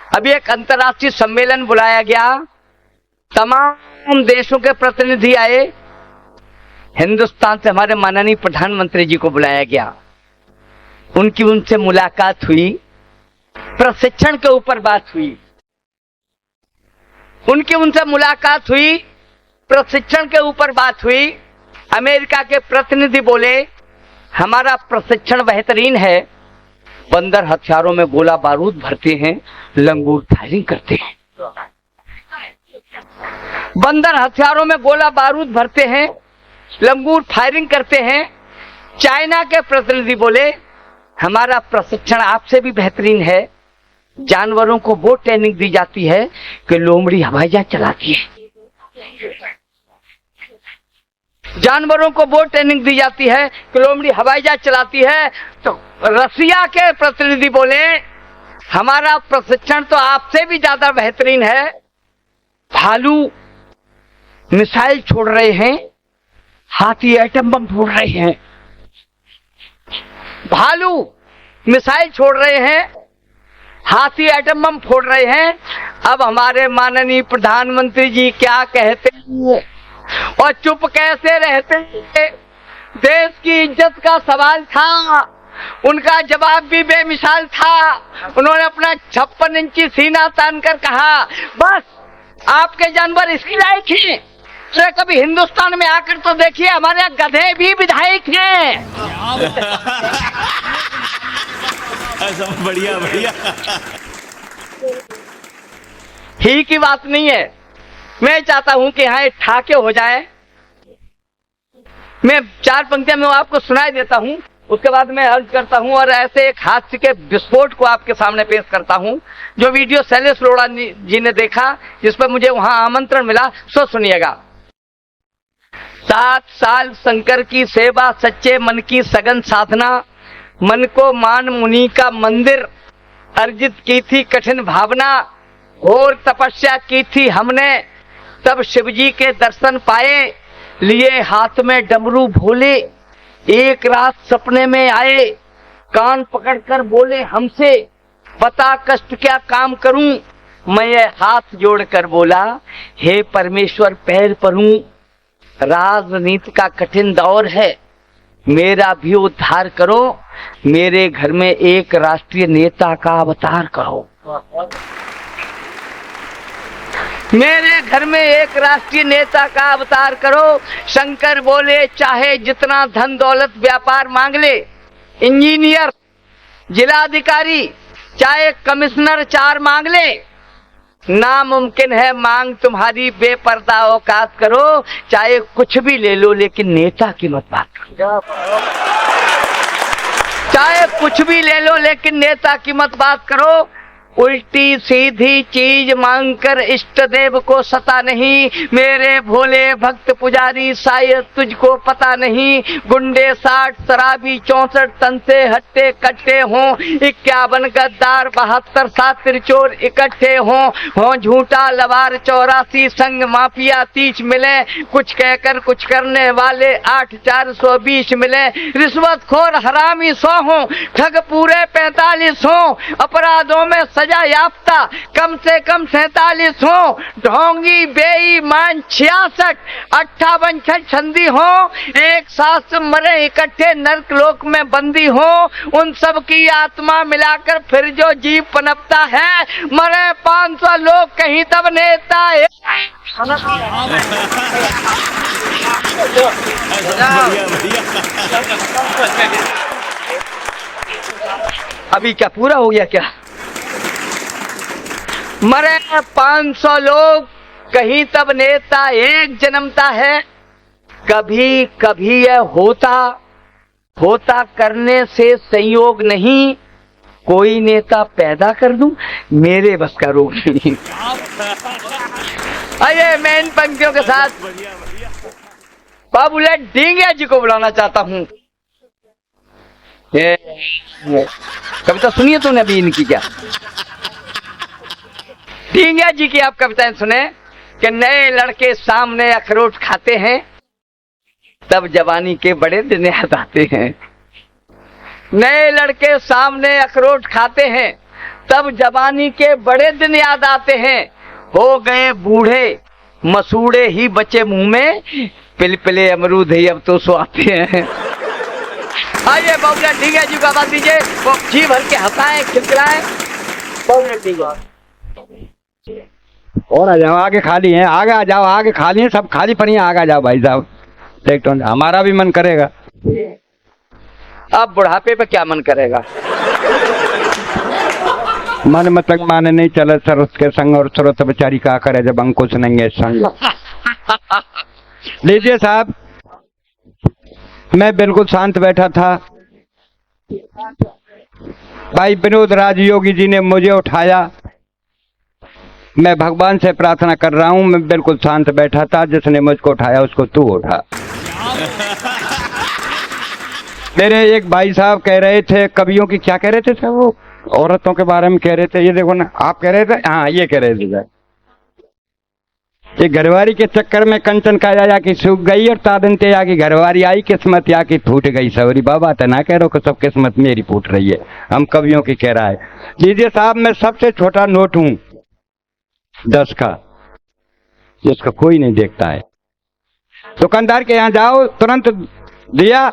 अभी एक अंतर्राष्ट्रीय सम्मेलन बुलाया गया, तमाम देशों के प्रतिनिधि आए, हिंदुस्तान से हमारे माननीय प्रधानमंत्री जी को बुलाया गया। उनसे मुलाकात हुई, प्रशिक्षण के ऊपर बात हुई। उनसे मुलाकात हुई, प्रशिक्षण के ऊपर बात हुई। अमेरिका के प्रतिनिधि बोले हमारा प्रशिक्षण बेहतरीन है, बंदर हथियारों में गोला बारूद भरते हैं, लंगूर फायरिंग करते हैं। बंदर हथियारों में गोला बारूद भरते हैं, लंगूर फायरिंग करते हैं। चाइना के प्रतिनिधि बोले हमारा प्रशिक्षण आपसे भी बेहतरीन है, जानवरों को वो ट्रेनिंग दी जाती है कि लोमड़ी हवाई जहाज चलाती है। जानवरों को वो ट्रेनिंग दी जाती है कि लोमड़ी हवाई जहाज चलाती है। तो रसिया के प्रतिनिधि बोले हमारा प्रशिक्षण तो आपसे भी ज्यादा बेहतरीन है, भालू मिसाइल छोड़ रहे हैं, हाथी एटम बम छोड़ रहे हैं। भालू मिसाइल छोड़ रहे हैं, हाथी एटम बम फोड़ रहे हैं। अब हमारे माननीय प्रधानमंत्री जी क्या कहते हैं और चुप कैसे रहते हैं? देश की इज्जत का सवाल था, उनका जवाब भी बेमिसाल था। उन्होंने अपना 56 इंची सीना तान कर कहा बस आपके जानवर इसकी लायक हैं, अरे कभी हिंदुस्तान में आकर तो देखिए हमारे यहाँ गधे भी विधायक हैं। बढ़िया बढ़िया। ही की बात नहीं है, मैं चाहता हूं कि यहाँ एक ठाके हो जाए। मैं 4 पंक्तियां मैं आपको सुनाई देता हूं, उसके बाद मैं अर्ज करता हूं और ऐसे एक हास्य के विस्फोट को आपके सामने पेश करता हूं जो वीडियो शैलेश लोढ़ा जी ने देखा, जिस पर मुझे वहां आमंत्रण मिला। सो सुनिएगा। 7 साल शंकर की सेवा, सच्चे मन की सघन साधना, मन को मान मुनि का मंदिर, अर्जित की थी कठिन भावना, और तपस्या की थी हमने, तब शिवजी के दर्शन पाए, लिए हाथ में डमरू भोले, एक रात सपने में आए, कान पकड़कर बोले हमसे बता कष्ट क्या काम करूं। मैं ये हाथ जोड़कर बोला हे परमेश्वर पैर परूं, राजनीति का कठिन दौर है, मेरा भी उद्धार करो, मेरे घर में एक राष्ट्रीय नेता का अवतार करो। मेरे घर में एक राष्ट्रीय नेता का अवतार करो। शंकर बोले चाहे जितना धन दौलत व्यापार मांग ले, इंजीनियर जिलाधिकारी चाहे कमिश्नर 4 मांग ले, नामुमकिन है मांग तुम्हारी बेपर्दा औकात करो। चाहे कुछ भी ले लो लेकिन नेता की मत बात करो। चाहे कुछ भी ले लो लेकिन नेता की मत बात करो। उल्टी सीधी चीज मांगकर इष्ट देव को सता नहीं, मेरे भोले भक्त पुजारी शायद तुझको पता नहीं। गुंडे 60 शराबी 64 तन से हट्टे कट्टे हों, 51 गद्दार 72 शातिर चोर इकट्ठे हों झूठा लवार 84 संग माफिया 30 मिले, कुछ कहकर कुछ करने वाले 8 420 मिले, रिश्वतखोर हरामी 100 हों, ठग पूरे 45 हों, अपराधों में सजा याफ्ता कम से कम 47 हो, ढोंगी बेईमान 66, 58 छंदी हो, एक साथ मरे इकट्ठे नरक लोक में बंदी हो, उन सब की आत्मा मिलाकर फिर जो जीव पनपता है, मरे 500 लोग कहीं तब नेता है। अभी क्या पूरा हो गया क्या? मरे 500 लोग कहीं तब नेता एक जन्मता है। कभी कभी यह होता करने से संयोग नहीं, कोई नेता पैदा कर दूं मेरे बस का रोग नहीं। आइए मैं इन पंक्तियों के साथ बाबूलाल डींगिया जी को बुलाना चाहता हूं। कविता सुनिए तूने अभी इनकी क्या? डींगिया जी की आप कविताएं सुने कि नए लड़के सामने अखरोट खाते हैं, तब जवानी के बड़े दिन याद आते हैं। नए लड़के सामने अखरोट खाते हैं, तब जवानी के बड़े दिन याद आते हैं। हो गए बूढ़े मसूड़े ही बचे मुंह में, पिलपिले अमरूद ही अब तो स्वाते हैं। आइए बाबूला ठीक है जी को आवाज दीजिए, वो जी भर के हंसाएं खिलखिलाएं। बाबूला ठीक है और आ जाओ, आगे खाली है, आगे आ जाओ, आगे खाली है, सब खाली पड़ी है, आगे आ जाओ भाई साहब, देख तो हमारा भी मन करेगा। अब बुढ़ापे पे क्या मन करेगा? मन मतलब माने नहीं चले सर उसके संग, और सरोत बेचारी क्या करे जब अंकुश नहीं है संग। लीजिए साहब, मैं बिल्कुल शांत बैठा था, भाई विनोद राजयोगी जी ने मुझे उठाया, मैं भगवान से प्रार्थना कर रहा हूं, मैं बिल्कुल शांत बैठा था, जिसने मुझको उठाया उसको तू उठा। मेरे एक भाई साहब कह रहे थे, कवियों की क्या कह रहे थे सर, वो औरतों के बारे में कह रहे थे, ये देखो ना, आप कह रहे थे, हाँ ये कह रहे थे, ये घरवारी के चक्कर में कंचन का या की सूख गई और तादनते या की घरवारी आई, किस्मत या की फूट गई सवरी। बाबा तो ना कह रहे हो सब किस्मत मेरी फूट रही है, हम कवियों की कह रहा है। लीजिए साहब, मैं सबसे छोटा नोट हूं 10 का, जिसका कोई नहीं देखता है। दुकानदार के यहाँ जाओ, तुरंत दिया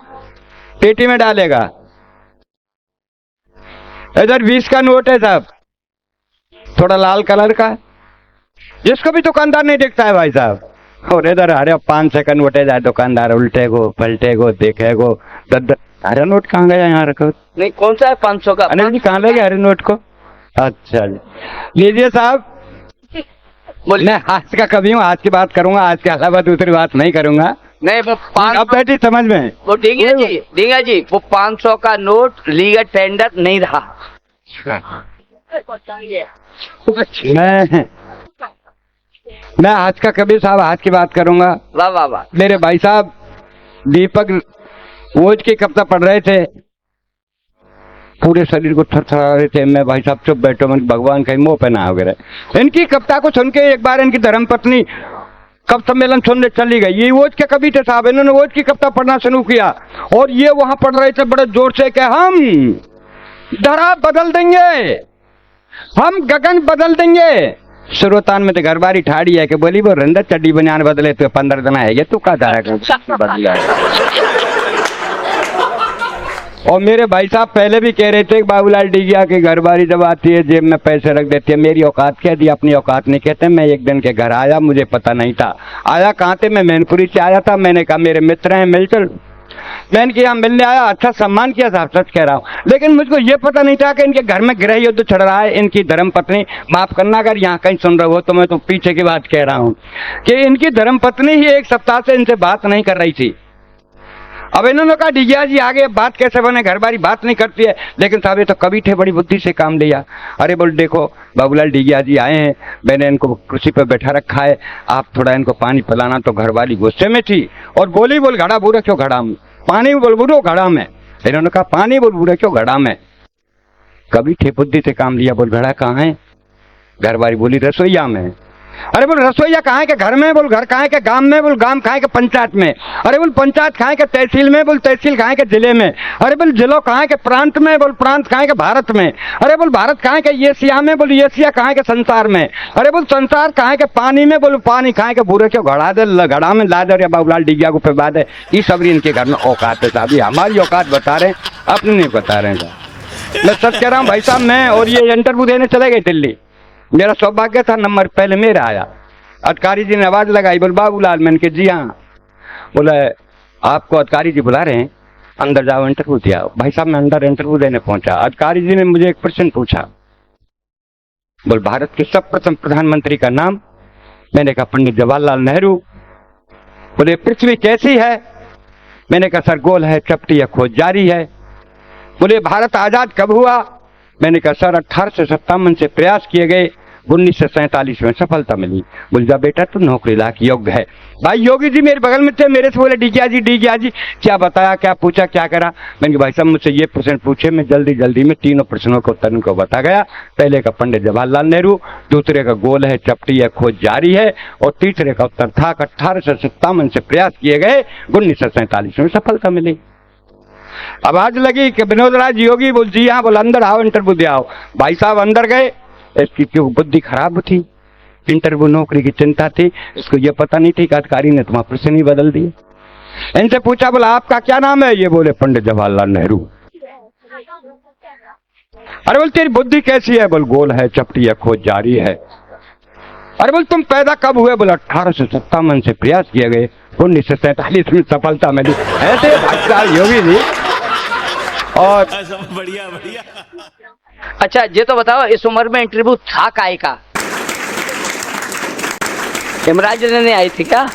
पेटी में डालेगा। इधर 20 का नोट है साहब, थोड़ा लाल कलर का, जिसको भी दुकानदार नहीं देखता है भाई साहब। और इधर अरे 500 का नोट है जाए, दुकानदार उल्टे को पलटे को देखे को, अरे नोट कहाँ गया यहाँ रखो? नहीं कौन सा है 500 का? अनिल जी कहाँ ले गए अरे नोट को? अच्छा जी, लीजिए साहब, मैं आज का कभी हूँ, आज की बात करूंगा, आज के अलावा दूसरी बात नहीं करूंगा। नहीं वो अब बैठी समझ में, वो ठीक है जी, वो 500 का नोट लीगल टेंडर नहीं रहा। मैं आज का कभी साहब आज की बात करूंगा। वाह वाह वाह। मेरे भाई साहब दीपक ओज की कविता पढ़ रहे थे, पूरे शरीर को थरथरा रहे थे। मैं भाई साहब चुप बैठो, मैं भगवान कहीं मुंह पे ना हो गए। इनकी कविता को सुन के एक बार इनकी धर्मपत्नी कवि सम्मेलन सुनने चली गई। ये ओज के कवि थे साहब, इन्होंने ओज की कविता पढ़ना शुरू किया और ये वहां पढ़ रहे थे बड़े जोर से कि हम धरा बदल देंगे, हम गगन बदल देंगे। श्रोतान में तो घरबारी ठाड़ी है कि बोली वो रंदर चड्डी बनियान बदले तो 15 दिन आएगा, तू का बदल। और मेरे भाई साहब पहले भी कह रहे थे कि बाबूलाल डिगिया की घरबारी जब आती है जेब में पैसे रख देती है, मेरी औकात कह दी, अपनी औकात नहीं कहते। मैं एक दिन के घर आया, मुझे पता नहीं था, आया कहाँ थे, मैं मैनपुरी से आया था। मैंने कहा मेरे मित्र हैं मिलचल, मैं इनके यहाँ मिलने आया, अच्छा सम्मान किया साहब, सच कह रहा हूँ। लेकिन मुझको ये पता नहीं था कि इनके घर में गृह युद्ध चढ़ रहा है। इनकी धर्मपत्नी, माफ करना अगर यहाँ कहीं सुन रहे हो तो मैं तो पीछे की बात कह रहा हूँ, कि इनकी धर्मपत्नी ही 1 सप्ताह से इनसे बात नहीं कर रही थी। अब इन्होंने कहा डिगिया जी आगे बात कैसे बने, घरबारी बात नहीं करती है। लेकिन साहब ये तो कवि थे, बड़ी बुद्धि से काम लिया। अरे बोल देखो बाबूलाल डिगिया जी आए हैं, मैंने इनको कुर्सी पर बैठा रखा है, आप थोड़ा इनको पानी पिलाना। तो घरवाली गुस्से में थी और बोली बोल घड़ा बूढ़ा क्यों घड़ा में, पानी बोल बूढ़ो घड़ा में। इन्होंने कहा पानी बोल बूढ़े क्यों घड़ा में। कवि थे, बुद्धि से काम लिया। बोल घड़ा कहाँ है? घरवाली बोली रसोईया में। अरे बोल रसोईया कहाँ है के घर में? बोल घर कहाँ है के गांव में? बोल गांव कहाँ है के पंचायत में? अरे बोल पंचायत कहाँ है के तहसील में? बोल तहसील कहाँ है के जिले में? अरे बोल जिलो कहाँ है के प्रांत में? बोल प्रांत कहाँ है के भारत में? अरे बोल भारत कहाँ है के एशिया में? बोल एशिया कहाँ है के संसार में? अरे बोल संसार कहाँ है के पानी में? बोल पानी कहाँ है के बूढ़े क्यों घड़ा दे घड़ा में ला दे बाबूलाल डिगिया को पे बात है। ये सबरी इनके घर में औकात है साहब, हमारी औकात बता रहे हैं, अपनी नहीं बता रहे हैं। मैं सच कह रहा हूँ भाई साहब, मैं और ये इंटरव्यू देने चले गए दिल्ली, मेरा सौभाग्य था, नंबर पहले मेरा आया। अधिकारी जी ने आवाज लगाई, बोल बाबूलाल। मैंने कहा जी हाँ। बोले आपको अधिकारी जी बुला रहे हैं, अंदर जाओ इंटरव्यू दिया। भाई साहब मैं अंदर इंटरव्यू देने पहुंचा, अधिकारी जी ने मुझे एक प्रश्न पूछा। बोल भारत के सर्वप्रथम प्रधानमंत्री का नाम? मैंने कहा पंडित जवाहरलाल नेहरू। बोले पृथ्वी कैसी है? मैंने कहा सर गोल है, चपटी है, खोज जारी है। बोले भारत आजाद कब हुआ? मैंने कहा सर 1857 से प्रयास किए गए, 1947 में सफलता मिली। बोल जा बेटा तू नौकरी लायक योग्य है। भाई योगी जी मेरे बगल में थे, मेरे से बोले डिगिया जी क्या बताया, क्या पूछा, क्या करा? मैंने कहा भाई साहब मुझसे ये प्रश्न पूछे, मैं जल्दी में तीनों प्रश्नों के उत्तर उनको बता गया। पहले का पंडित जवाहरलाल नेहरू, दूसरे का गोल है, चपटी है, खोज जारी है, और तीसरे का उत्तर था 1857 से प्रयास किए गए, 1947 में सफलता मिली। आवाज लगी कि विनोद राज योगी। बोल जी हाँ। बोल अंदर आओ, इंटरव्यू दे आओ। भाई साहब अंदर गए। इसकी क्यों बुद्धि खराब थी, इंटरव्यू नौकरी की चिंता थी, इसको ये पता नहीं थी कि अधिकारी ने तुम्हारा प्रश्न ही बदल दिए। इनसे पूछा, बोला आपका क्या नाम है? ये बोले पंडित जवाहरलाल नेहरू। अरे बोल तेरी बुद्धि कैसी है? बोल गोल है, चपटी है, खोज जारी है। अरे बोल तुम पैदा कब हुए? बोला 1857 से प्रयास किए गए, 1947 में सफलता मिली। ऐसे भाई साहब योगी जी। और बढ़िया बढ़िया। अच्छा ये तो बताओ, इस उम्र में इंटरव्यू था काय का? यमराज लेने आई थी क्या?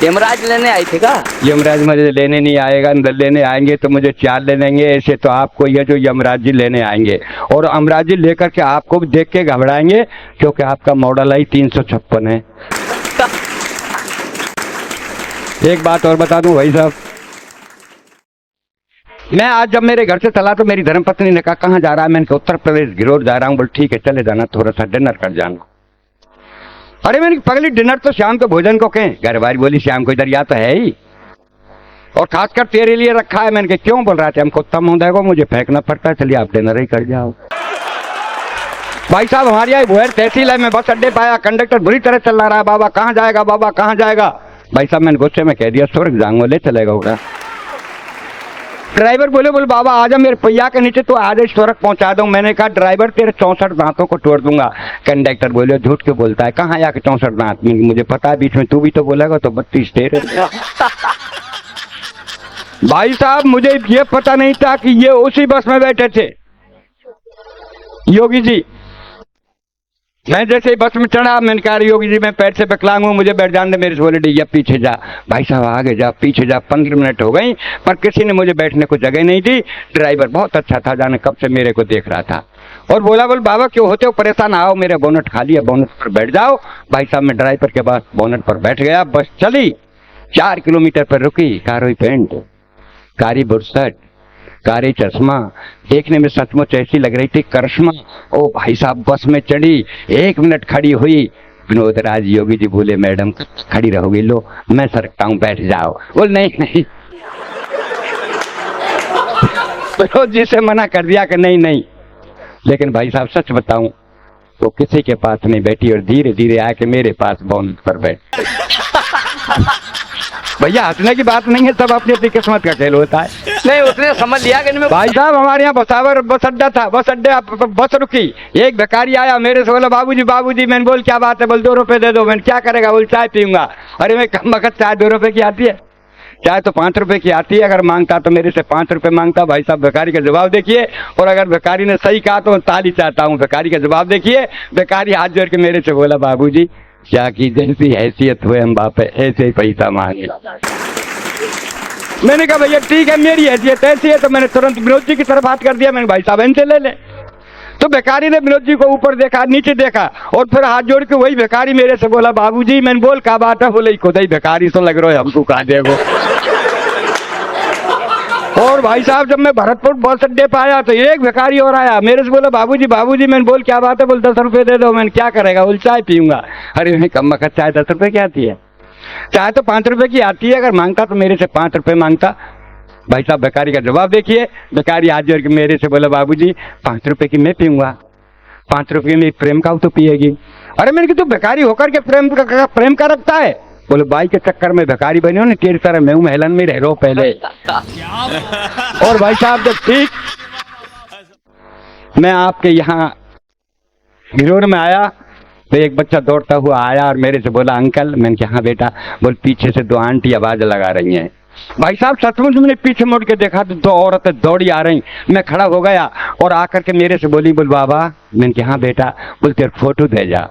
यमराज लेने आई थी क्या? यमराज मुझे लेने नहीं आएगा, अंदर लेने आएंगे तो मुझे 4 ले लेंगे। ऐसे तो आपको ये जो यमराज जी लेने आएंगे, और यमराज जी लेकर के आपको भी देख के घबराएंगे, क्योंकि आपका मॉडल आई 356 है। एक बात और बता दूं भाई साहब, मैं आज जब मेरे घर से चला तो मेरी धर्मपत्नी ने कहा कहाँ जा रहा है? मैंने कहा उत्तर प्रदेश गिरोर जा रहा हूँ। बोल ठीक है चले जाना, थोड़ा सा डिनर कर जाना। अरे मैंने पगली डिनर तो शाम को भोजन को कहें? घरवाली बोली शाम को इधर या तो है ही, और खासकर तेरे लिए रखा है। मैंने कहा क्यों? बोल रहा था हमको तम होता है, मुझे फेंकना पड़ता है, चलिए आप डिनर ही कर जाओ। भाई साहब हमारे यहाँ भोयर तहसील है, मैं बस अड्डे पाया, कंडक्टर बुरी तरह चल रहा है, बाबा कहाँ जाएगा, बाबा कहाँ जाएगा? भाई साहब मैंने गुस्से में कह दिया स्वर्ग जाऊंगा, ले चलेगा होगा। ड्राइवर बोले बाबा आजा मेरे पहिया के नीचे, तो आज स्वर्ग पहुंचा दो। मैंने कहा ड्राइवर तेरे 64 दांतों को तोड़ दूंगा। कंडक्टर बोले झूठ क्यों बोलता है, कहाँ आके 64 दांत? मुझे पता है, बीच में तू भी तो बोलेगा, तो 32 तेरे। भाई साहब मुझे ये पता नहीं था कि ये उसी बस में बैठे थे योगी जी। मैं जैसे ही बस में चढ़ा, मैंने कहा योगी जी मैं पैर से विकलांग हूँ, मुझे बैठ जाने। मेरे से बोले डिग्या पीछे जा। भाई साहब आगे जा, पीछे जा। 15 मिनट हो गई पर किसी ने मुझे बैठने को जगह नहीं दी। ड्राइवर बहुत अच्छा था, जाने कब से मेरे को देख रहा था, और बोला बोल बाबा क्यों होते हो परेशान, आओ मेरे बोनट खाली है, बोनट पर बैठ जाओ। भाई साहब मैं ड्राइवर के पास बोनट पर बैठ गया। बस चली, 4 किलोमीटर पर रुकी। कारोई पैंट, कारी बुरसट, कारी चश्मा, देखने में सचमुच ऐसी लग रही थी करिश्मा। ओ भाई साहब बस में चढ़ी, 1 मिनट खड़ी हुई। विनोद राज योगी जी बोले मैडम खड़ी रहोगी? लो मैं सरकता हूँ, बैठ जाओ। बोल नहीं नहीं। विनोद जी से मना कर दिया कि नहीं नहीं। लेकिन भाई साहब सच बताऊं, वो किसी के पास नहीं बैठी, और धीरे धीरे आके मेरे पास बोनट पर बैठ। भैया हंसने की बात नहीं है, सब अपनी अपनी किस्मत का खेल होता है। नहीं उसने समझ लिया कि इनमें भाई साहब हमारे यहाँ बसावर बस अड्डा था, बस अड्डे बस रुकी। एक भिखारी आया मेरे से, बोला बाबूजी बाबूजी। मैंने बोल क्या बात है? बोल 2 रुपए दे दो। मैंने क्या करेगा? बोल चाय पीऊंगा। अरे मैं कम वक्त चाय 2 रुपए की आती है, चाय तो 5 रुपए की आती है। अगर मांगता तो मेरे से 5 रुपए मांगता। भाई साहब भिखारी का जवाब देखिए, और अगर भिखारी ने सही कहा तो ताली चाहता हूँ। भिखारी का जवाब देखिए, भिखारी हाथ जोड़ के मेरे से बोला बाबूजी क्या की जैसी हैसियत हुए हम बाप ऐसे ही पैसा मांगे। मैंने कहा भैया ठीक है, मेरी हैसियत ऐसी है। तो मैंने तुरंत विनोद जी की तरफ हाथ कर दिया। मैंने भाई साहब इनसे ले ले। तो भिखारी ने विनोद जी को ऊपर देखा, नीचे देखा, और फिर हाथ जोड़ के वही भिखारी मेरे से बोला बाबूजी। मैंने बोल क्या बात है? बोले खुदाई भिखारी तो लग रहा है, हमको कहा देगो। और भाई साहब जब मैं भरतपुर बस अड्डे पे आया तो एक भिखारी और आया, मेरे से बोला बाबूजी बाबूजी। मैंने बोल क्या बात है? बोल 10 रुपए दे दो। मैंने क्या करेगा? बोल चाय पीऊंगा। अरे मैं कम वक्त चाय 10 रुपए की आती है? चाय तो 5 रुपए की आती है। अगर मांगता तो मेरे से 5 रुपए मांगता। भाई साहब भिखारी का जवाब देखिए, भिखारी हाथ जोड़ के मेरे से बोला बाबूजी 5 रुपए की मैं पीऊंगा, 5 रुपए में प्रेम का तो पिएगी। अरे मैंने कहा तू भिखारी होकर के प्रेम का रखता है? बोले बाई के चक्कर में भिखारी बने हो ना, तेरी तरह मैं महलन में रह रहा हूं पहले। और भाई साहब जब ठीक मैं आपके यहाँ गिरोर में आया तो एक बच्चा दौड़ता हुआ आया और मेरे से बोला अंकल। मैंने कहा हाँ बेटा। बोल पीछे से 2 आंटी आवाज लगा रही हैं। भाई साहब सचमुच मैंने पीछे मुड़ के देखा तो 2 औरतें दौड़ी आ रही। मैं खड़ा हो गया और आकर के मेरे से बोली बोल बाबा। मैंने कहा हाँ बेटा। बोल तेरे फोटो दे जा।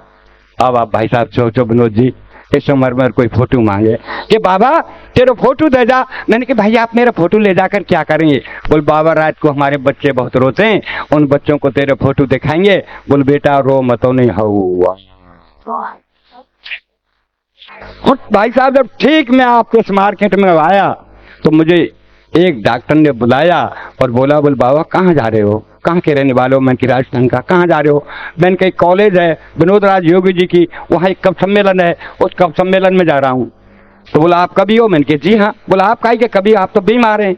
अब आप भाई साहब सोचो विनोद जी इस उम्र में कोई फोटो मांगे कि बाबा तेरा फोटो दे जा। मैंने कहा भाई आप मेरा फोटो ले जाकर क्या करेंगे? बोल बाबा रात को हमारे बच्चे बहुत रोते हैं, उन बच्चों को तेरे फोटो दिखाएंगे। बोल बेटा रो मतो नहीं हुआ। भाई साहब जब ठीक मैं आपके इस मार्केट में आया तो मुझे एक डॉक्टर ने बुलाया और बोला बोल बाबा कहाँ जा रहे हो? कहाँ के रहने वाले हो? मैंने कि राजस्थान का। कहाँ जा रहे हो? मैंने कहा कॉलेज है विनोद राज योगी जी की, वहाँ एक कवि सम्मेलन है, उस कवि सम्मेलन में जा रहा हूँ। तो बोला आप कभी हो? मैंने कहा जी हाँ। बोला आप काहे के कभी? आप तो बीमार हैं।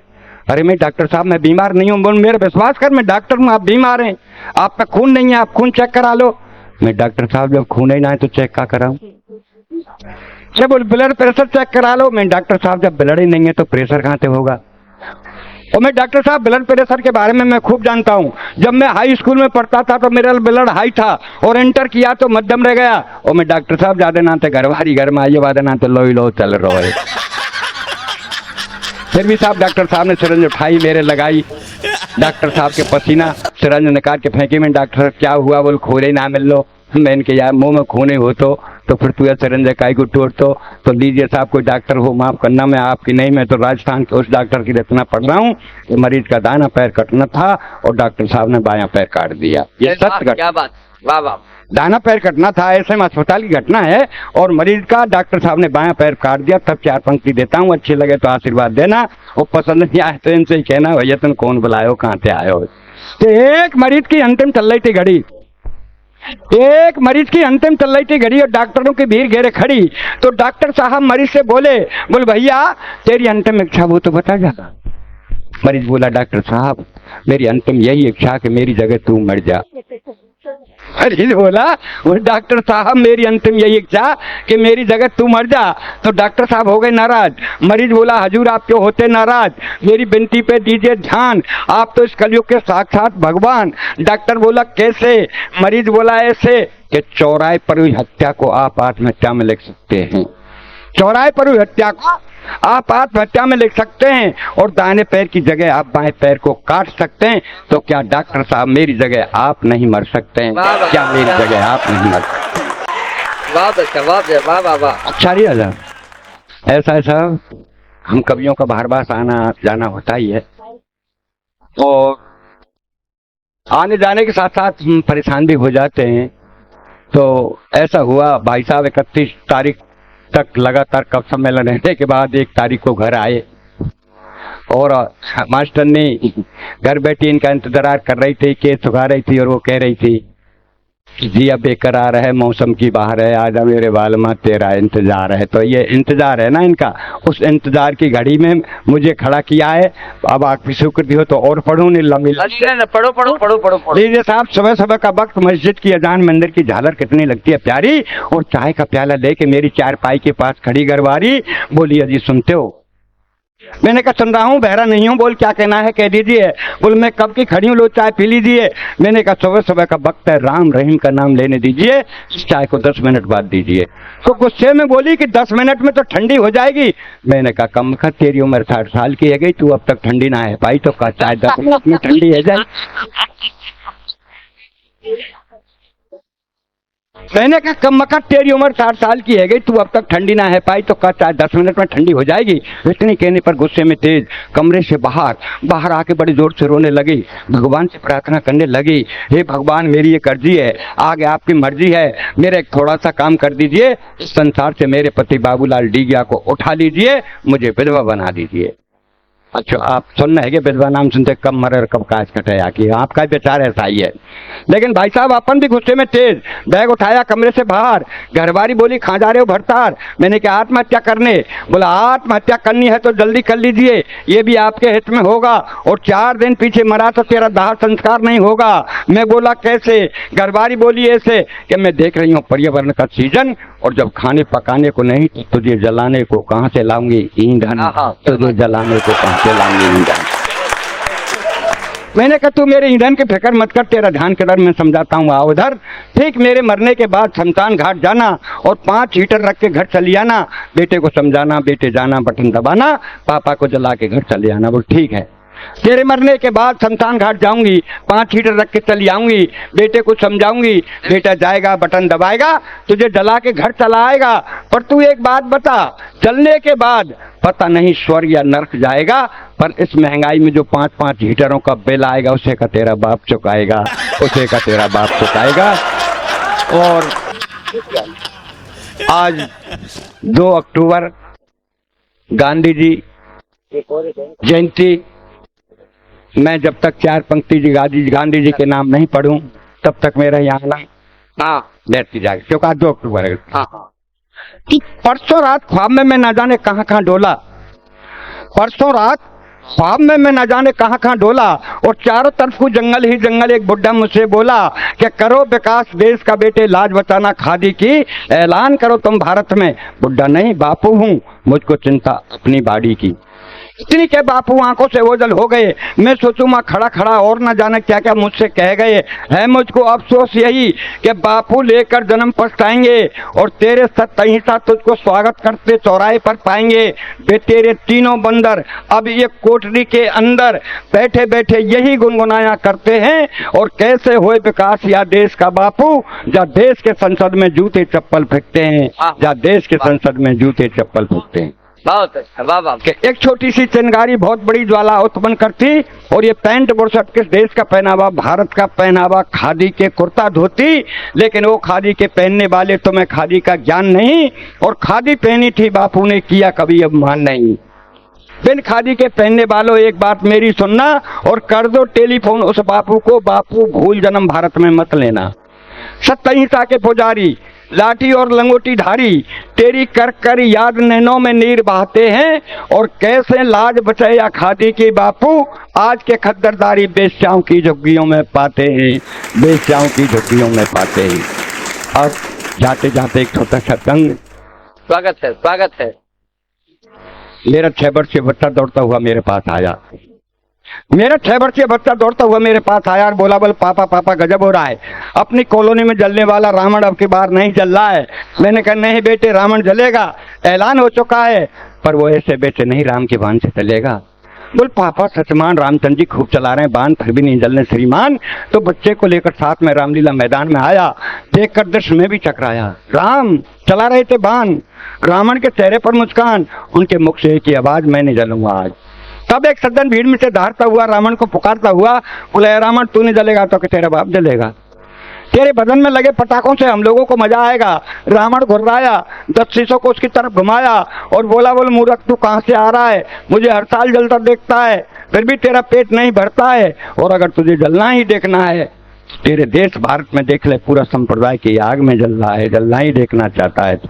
अरे मैं डॉक्टर साहब मैं बीमार नहीं हूँ। बोल मेरा विश्वास कर, मैं डॉक्टर हूँ, आप बीमार हैं, आप में खून नहीं है, आप खून चेक करा लो। मैं डॉक्टर साहब जब खून ही ना है तो चेक क्या कराऊं? अच्छा बोल ब्लड प्रेशर चेक करा लो। मैं डॉक्टर साहब जब ब्लड ही नहीं है तो प्रेशर कहाँ से होगा? और मैं डॉक्टर साहब ब्लड प्रेशर के बारे में मैं खूब जानता हूँ। जब मैं हाई स्कूल में पढ़ता था तो मेरा ब्लड हाई था और एंटर किया तो मध्यम रह गया। और मैं डॉक्टर साहब ज्यादा ना थे घरवारी घर में आइए वादा ना तो लो ही लो चल रहा है। फिर भी साहब डॉक्टर साहब ने सिरंज उठाई, मेरे लगाई। डॉक्टर साहब के पसीना सिरंज निकाल के फेंकी। मैं डॉक्टर क्या हुआ? बोल खून ही ना मिल लो। मैं इनके यार मुंह में खून ही हो तो फिर तू सिरंज काई को तोड़ तो लीजिए साहब, कोई डॉक्टर हो माफ करना, मैं आपकी नहीं, मैं तो राजस्थान के उस डॉक्टर की रचना पढ़ रहा हूँ। मरीज का दाना पैर कटना था और डॉक्टर साहब ने बायां पैर काट दिया। ये सत्य क्या बात, वाह वाह। दाना पैर कटना था, ऐसे में अस्पताल की घटना है और मरीज का डॉक्टर साहब ने बायां पैर काट दिया। तब 4 पंक्ति देता हूँ, अच्छी लगे तो आशीर्वाद देना और पसंद नहीं आए तो इनसे ही कहना भैया तुम कौन बुलायो, कहाँ से आयो। तो एक मरीज की अंतिम चल रही थी घड़ी, एक मरीज की अंतिम चल रही थी घड़ी और डॉक्टरों की भीड़ घेरे खड़ी। तो डॉक्टर साहब मरीज से बोले भैया तेरी अंतिम इच्छा वो तो बता जा। मरीज बोला डॉक्टर साहब मेरी अंतिम यही इच्छा कि मेरी जगह तू मर जा। मरीज बोला वो डॉक्टर साहब मेरी अंतिम यही इच्छा कि मेरी जगह तू मर जा। तो डॉक्टर साहब हो गए नाराज। मरीज बोला हजूर आप क्यों होते नाराज, मेरी विनती पे दीजिए ध्यान, आप तो इस कलयुग के साक्षात भगवान। डॉक्टर बोला कैसे? मरीज बोला ऐसे कि चौराहे पर हुई हत्या को आप आत्महत्या में लिख सकते हैं, चौराहे पर हुई हत्या को आप आत्महत्या में लिख सकते हैं और दाहिने पैर की जगह आप बाएं पैर को काट सकते हैं। तो क्या डॉक्टर साहब मेरी जगह आप नहीं मर सकते हैं? क्या मेरी जगह आप नहीं मर सकते? अच्छा नहीं राजा, ऐसा ऐसा हम कवियों का बाहर बार आना जाना होता ही है और आने जाने के साथ साथ हम परेशान भी हो जाते हैं। तो ऐसा हुआ भाई साहब 31 तारीख तक लगातार कप सम्मेलन रहने के बाद 1 तारीख को घर आए और मास्टर ने घर बैठी इनका इंतजार कर रही थी, केस सुखा रही थी और वो कह रही थी कि जी अब बेकरार है, मौसम की बाहर है, आजा मेरे बाल में तेरा इंतजार है। तो ये इंतजार है ना इनका, उस इंतजार की घड़ी में मुझे खड़ा किया है। अब आपकी स्वीकृति हो तो और पढ़ूं पढ़ो। लीजिए साहब, सुबह सुबह का वक्त, मस्जिद की अजान, मंदिर की झालर कितनी लगती है प्यारी और चाय का प्याला लेके मेरी चारपाई के पास खड़ी घरवारी बोली अजी सुनते हो? मैंने कहा सुन रहा हूँ, बहरा नहीं हूँ, बोल क्या कहना है कह दीजिए। बोल मैं कब की खड़ी हूँ, लो चाय पी लीजिए। मैंने कहा सुबह सुबह का वक्त है, राम रहीम का नाम लेने दीजिए, इस चाय को 10 मिनट बाद दीजिए। तो गुस्से में बोली कि 10 मिनट में तो ठंडी हो जाएगी। मैंने कहा कम खत तेरी उम्र 60 साल की है गई, तू अब तक ठंडी ना है पाई तो का चाय 10 मिनट में ठंडी है जाए। मैंने कहा कम मकत तेरी उम्र 60 साल की है गई, तू अब तक ठंडी ना है पाई तो का चाय 10 मिनट में ठंडी हो जाएगी। इतनी कहने पर गुस्से में तेज कमरे से बाहर आके बड़ी जोर से रोने लगी, भगवान से प्रार्थना करने लगी, हे भगवान मेरी ये अर्जी है, आगे आपकी मर्जी है, मेरा एक थोड़ा सा काम कर दीजिए, इस संसार से मेरे पति बाबूलाल डीगिया को उठा लीजिए, मुझे विधवा बना दीजिए। अच्छा आप सुन रहे हैं विधवा नाम सुनते कब मरे और कब काज कटे आके, आपका विचार ऐसा ही है। लेकिन भाई साहब अपन भी गुस्से में तेज, बैग उठाया कमरे से बाहर। घरवारी बोली कहाँ जा रहे हो भरतार? मैंने कहा आत्महत्या करने। बोला आत्महत्या करनी है तो जल्दी कर लीजिए, ये भी आपके हित में होगा, और 4 दिन पीछे मरा तो तेरा दाह संस्कार नहीं होगा। मैं बोला कैसे? घरवारी बोली ऐसे कि मैं देख रही हूँ पर्यावरण का सीजन, और जब खाने पकाने को नहीं तो तुझे जलाने को कहाँ से लाऊंगी ईंधन, तुझे जलाने को कहाँ से लाऊंगी ईंधन। मैंने कहा तू मेरे ईंधन की फिक्र मत कर, तेरा ध्यान किधर मैं समझाता हूँ, आओ उधर। ठीक मेरे मरने के बाद शमशान घाट जाना और 5 हीटर रख के घर चली आना, बेटे को समझाना, बेटे जाना बटन दबाना, पापा को जला के घर चले आना। बोल ठीक है, तेरे मरने के बाद शमशान घाट जाऊंगी, 5 हीटर रख के चली आऊंगी, बेटे को समझाऊंगी, बेटा जाएगा बटन दबाएगा, तुझे जला के घर चला आएगा। पर तू एक बात बता, जलने के बाद पता नहीं स्वर्ग या नरक जाएगा, पर इस महंगाई में जो 5-5 हीटरों का बिल आएगा उसे का तेरा बाप चुकाएगा, उसे का तेरा बाप चुकाएगा। और आज 2 अक्टूबर गांधी जी जयंती, मैं जब तक 4 पंक्ति गांधी जी के नाम नहीं पढ़ूं तब तक मेरा यहाँ बैठती जाएगी, क्योंकि आज 2 अक्टूबर है। कि परसों रात ख्वाब में मैं ना जाने कहाँ डोला। परसों रात ख्वाब में मैं न जाने कहाँ कहाँ डोला और चारों तरफ को जंगल ही जंगल। एक बुढ़ा मुझसे बोला कि करो विकास देश का बेटे, लाज बचाना खादी की, ऐलान करो तुम भारत में। बुढ़ा नहीं बापू हूँ, मुझको चिंता अपनी बाड़ी की। इतनी के बापू आंखों से ओझल हो गए। मैं सोचूं मैं खड़ा खड़ा और न जाने क्या क्या मुझसे कह गए। है मुझको अफसोस यही कि बापू लेकर जन्म पछताएंगे और तेरे सत्ता तुझको स्वागत करते चौराहे पर पाएंगे। वे तेरे तीनों बंदर अब ये कोठरी के अंदर बैठे बैठे यही गुनगुनाया करते हैं और कैसे होए विकास या देश का बापू, जहाँ देश के संसद में जूते चप्पल फेंकते हैं, जहाँ देश के संसद में जूते चप्पल फेंकते हैं। बहुत अच्छा, वाह वाह। एक छोटी सी चिंगारी बहुत बड़ी ज्वाला उत्पन्न करती और ये पैंट बुरशट किस देश का पहनावा, भारत का पहनावा, खादी के कुर्ता धोती। लेकिन वो खादी के पहनने वाले तुम्हें खादी का ज्ञान नहीं, और खादी पहनी थी बापू ने किया कभी अपमान नहीं। बिन खादी के पहनने वालों एक बात मेरी सुनना और कर दो टेलीफोन उस बापू को, बापू भूल जन्म भारत में मत लेना। सत्ता के पुजारी लाठी और लंगोटी धारी तेरी कर कर याद नैनों में नीर बहाते हैं, और कैसे लाज बचे या खादी की बापू, आज के खद्दरदारी बेश्याओं की झुग्गियों में पाते हैं, बेश्याओं की झुग्गियों में पाते हैं। अब जाते जाते एक छोटा सा तंग, स्वागत है, स्वागत है। मेरा 6 वर्षीय बच्चा दौड़ता हुआ मेरे पास आया। मेरा 6 वर्षीय बच्चा दौड़ता हुआ मेरे पास आया और बोला, बोल पापा पापा गजब हो रहा है, अपनी कॉलोनी में जलने वाला रावण अब की बार नहीं जल रहा है। मैंने कहा नहीं बेटे, रावण जलेगा, ऐलान हो चुका है, पर वो ऐसे बेटे नहीं राम के बाण से चलेगा। बोल पापा सचमान रामचंद्र जी खूब चला रहे हैं बाण, फिर भी नहीं जलने श्रीमान। तो बच्चे को लेकर साथ में रामलीला मैदान में आया, देखकर दृश्य में भी चकराया। राम चला रहे थे बाण, रावण के चेहरे पर मुस्कान, उनके मुख से एक ही आवाज, मैं नहीं जलूंगा आज। तब एक सज्जन भीड़ में से दहाड़ता हुआ रावण को पुकारता हुआ बोला, रावण तू नहीं जलेगा तो कि तेरा बाप जलेगा, तेरे बदन में लगे पटाखों से हम लोगों को मजा आएगा। रावण घुर्राया, 10 शीशों को उसकी तरफ घुमाया और बोला, बोल मूर्ख तू कहां से आ रहा है, मुझे हर साल जलता देखता है, फिर भी तेरा पेट नहीं भरता है, और अगर तुझे जलना ही देखना है तेरे देश भारत में देख ले, पूरा संप्रदाय की आग में जल रहा है, जलना ही देखना चाहता है।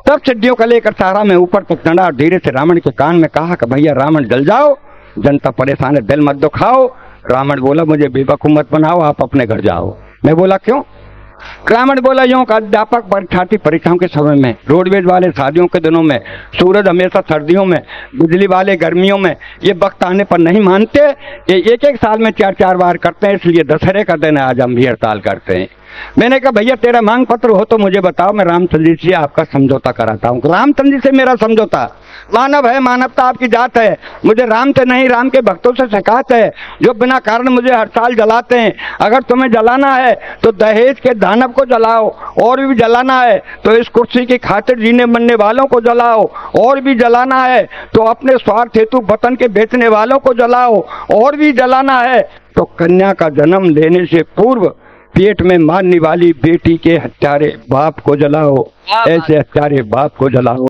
तब सिद्धियों का लेकर सारा में ऊपर तक चढ़ा और धीरे से रावण के कान में कहा कि भैया रावण जल जाओ, जनता परेशान है, दिल मत दुखाओ। रावण बोला, मुझे बेवकूफ मत बनाओ, आप अपने घर जाओ। मैं बोला क्यों? रावण बोला, यूं का अध्यापक परीक्षार्थी परीक्षाओं के समय में, रोडवेज वाले शादियों के दिनों में, सूरज हमेशा सर्दियों में, बिजली वाले गर्मियों में, ये वक्त आने पर नहीं मानते, ये एक एक साल में 4-4 बार करते हैं, इसलिए दशहरे का दिन आज हम भी हड़ताल करते हैं। मैंने कहा भैया तेरा मांग पत्र हो तो मुझे बताओ, मैं रामचंद्र जी से आपका समझौता कराता हूँ। रामचंद्र जी से मेरा समझौता, मानव है, मानवता आपकी जात है, मुझे राम से नहीं राम के भक्तों से शिकायत है जो बिना कारण मुझे हर साल जलाते हैं। अगर तुम्हें जलाना है तो दहेज के दानव को जलाओ, और भी जलाना है तो इस कुर्सी की खातिर जीने बनने वालों को जलाओ, और भी जलाना है तो अपने स्वार्थ हेतु वतन के बेचने वालों को जलाओ, और भी जलाना है तो कन्या का जन्म लेने से पूर्व पेट में मारने वाली बेटी के हत्यारे बाप को जलाओ, ऐसे हत्यारे बाप को जलाओ।